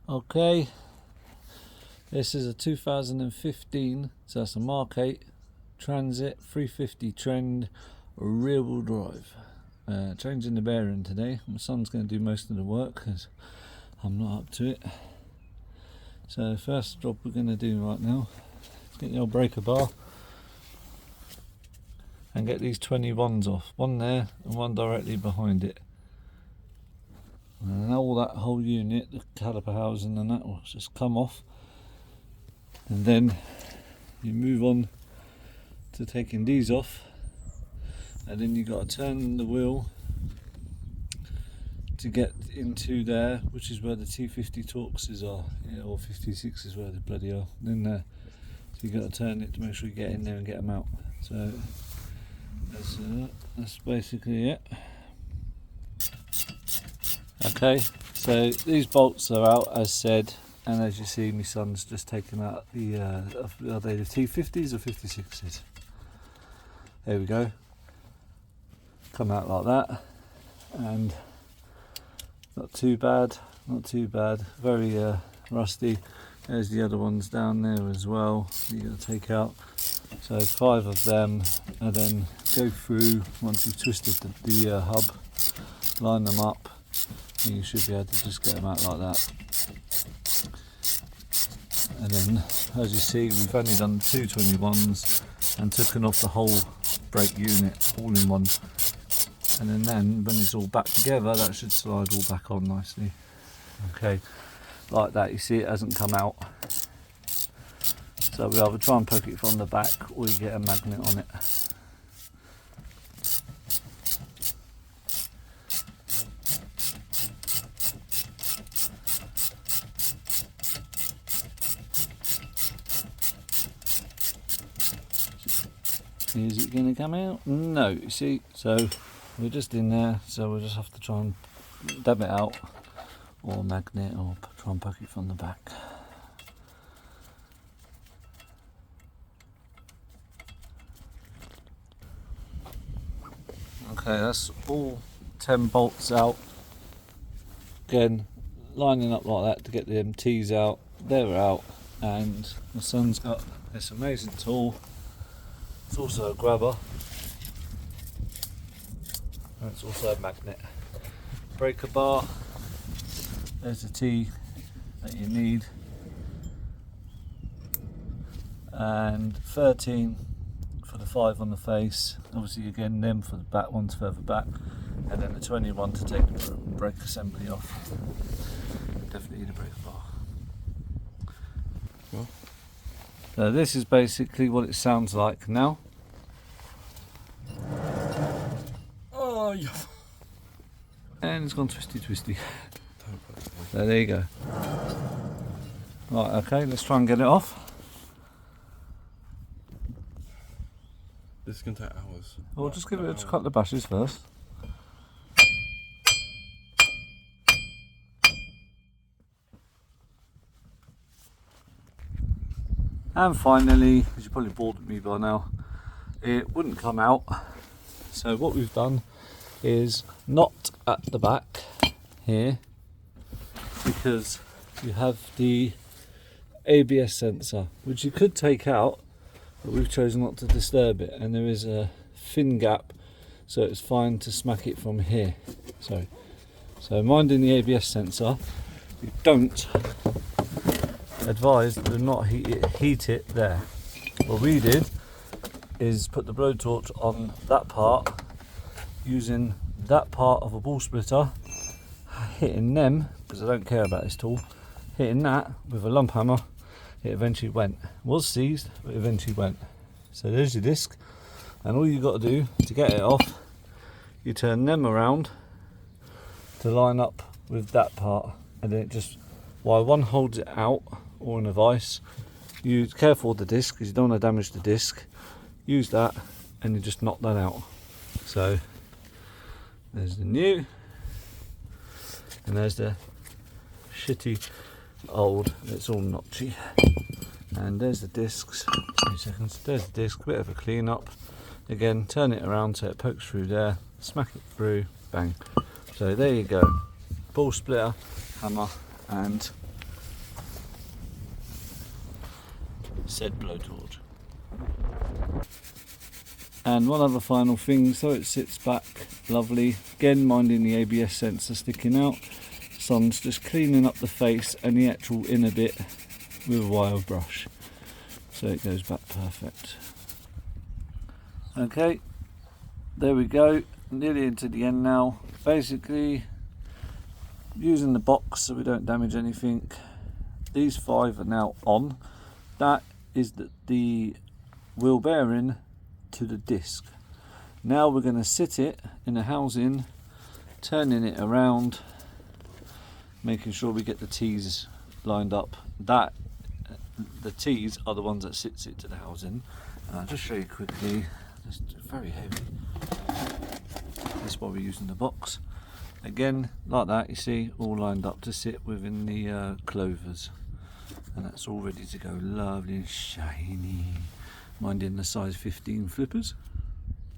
Okay, this is a 2015, so that's a Mk8 Transit 350 Trend rear wheel drive. Changing the bearing today. My son's going to do most of the work because I'm not up to it. So the first job we're going to do right now is get the old breaker bar and get these 21s off. One there and one directly behind it. And all that whole unit, the caliper housing and that will just come off. And then you move on to taking these off. And then you've got to turn the wheel to get into there, which is where the T50 Torxes are, or 56s where they bloody are. So you've got to turn it to make sure you get in there and get them out. So that's basically it. Okay, so these bolts are out as said, and as you see my son's just taken out the, are they the T50s or 56s? There we go. Come out like that, and not too bad, very rusty. There's the other ones down there as well you got to take out. So 5 of them, and then go through once you've twisted the hub, line them up. You should be able to just get them out like that. And then, as you see, we've only done 2 21s and taken off the whole brake unit all in one. And then when it's all back together, that should slide all back on nicely. Okay, like that. You see it hasn't come out. So we either try and poke it from the back, or you get a magnet on it. Is it going to come out? No, you see, so we're just in there, so we'll just have to try and dab it out, or magnet, or try and poke it from the back. Okay, that's all 10 bolts out. Again, lining up like that to get the MTs out. They're out, and my son's got this amazing tool. It's also a grabber, and it's also a magnet. Breaker bar, there's the T that you need, and 13 for the 5 on the face, obviously again them for the back ones further back, and then the 21 to take the brake assembly off. Definitely need a breaker bar. Well. So this is basically what it sounds like now. Oh, yeah. And it's gone twisty. So there you go. Right, okay, let's try and get it off. This can take hours. We'll just give it a couple of bashes first. And finally, as you're probably bored with me by now, it wouldn't come out. So what we've done is not at the back here, because you have the ABS sensor, which you could take out, but we've chosen not to disturb it, and there is a thin gap, so it's fine to smack it from here. So minding the ABS sensor, you don't advise do not heat it there. What we did is put the blowtorch on that part, using that part of a ball splitter, hitting them, because I don't care about this tool, hitting that with a lump hammer. It eventually went. It was seized, but eventually went. So there's your disc, and all you got to do to get it off, you turn them around to line up with that part, and then it just, while one holds it out or in a vise, you careful with the disc because you don't want to damage the disc. Use that, and you just knock that out. So there's the new, and there's the shitty old. It's all notchy. And there's the discs. 2 seconds. There's the disc. Bit of a clean up. Again, turn it around so it pokes through there. Smack it through. Bang. So there you go. Ball splitter, hammer, and said blowtorch. And one other final thing, so it sits back lovely, again minding the ABS sensor sticking out, Son's just cleaning up the face and the actual inner bit with a wire brush, so it goes back perfect. Okay, there we go, nearly into the end now. Basically, using the box so we don't damage anything, these 5 are now on. That is the wheel bearing to the disc. Now we're going to sit it in a housing, turning it around, making sure we get the T's lined up. The T's are the ones that sits it to the housing. And I'll just show you quickly. It's very heavy. That's why we're using the box. Again, like that, you see, all lined up to sit within the clovers. And that's all ready to go, lovely and shiny. Minding the size 15 flippers.